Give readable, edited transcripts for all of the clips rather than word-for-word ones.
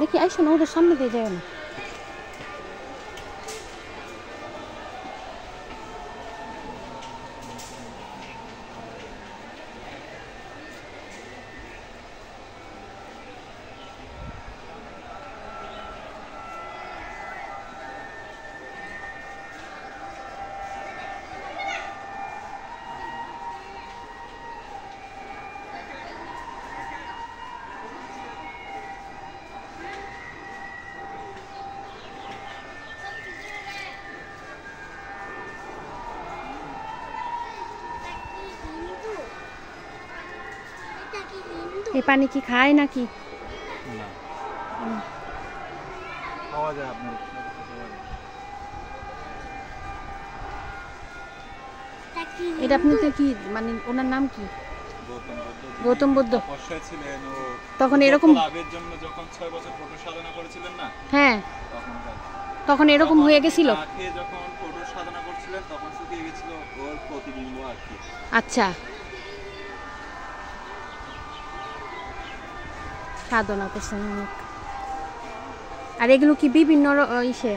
দেখি আইসো না, ওদের সামনে দিয়ে যায় না। এই পানি কি খায় নাকি? এটা আপনাদের কি মানে ওনার নাম কি? গৌতম বুদ্ধ তখন এরকম হ্যাঁ তখন এরকম হয়ে গেছিল। আচ্ছা সাধনা করছেন অনেক। আর এগুলো কি বিভিন্ন ইসে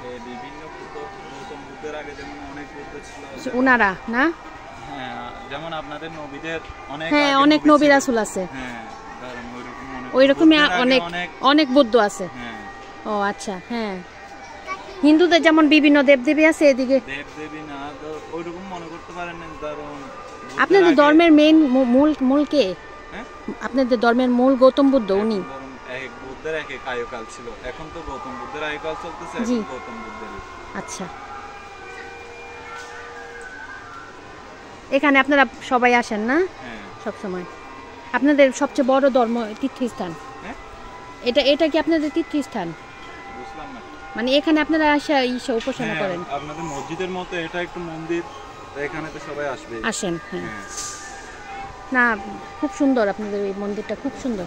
উনারা না? যেমন আপনাদের নবীদের অনেক হ্যাঁ অনেক নবী রাসূল আছে, ওইরকমই অনেক অনেক বুদ্ধ আছে। ও আচ্ছা হ্যাঁ, হিন্দুদের যেমন বিভিন্ন দেবদেবী আছে, এদিকে দেবদেবী না তো ওইরকম মনে করতে পারেন না। কারণ আপনাদের ধর্মের মেইন মূল কে? আপনাদের ধর্মের মূল গৌতম বুদ্ধ, উনি এক বুদ্ধের এক আয়ুকাল ছিল, এখন তো গৌতম বুদ্ধের আয়ুকাল চলতেছে, এখন গৌতম বুদ্ধের। আচ্ছা এখানে আপনারা সবাই আসেন না সব সময়? আপনাদের সবচেয়ে বড় ধর্ম তীর্থস্থান এটা কি আপনাদের তীর্থস্থান? বুঝলাম না। মানে এখানে আপনারা আসা উপাসনা করেন? আপনাদের মসজিদের মতো এটা একটু মন্দির, এখানে তো সবাই আসেন। হ্যাঁ না খুব সুন্দর, আপনাদের এই মন্দিরটা খুব সুন্দর।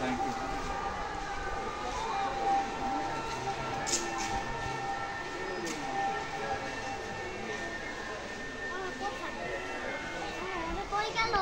কই গেল?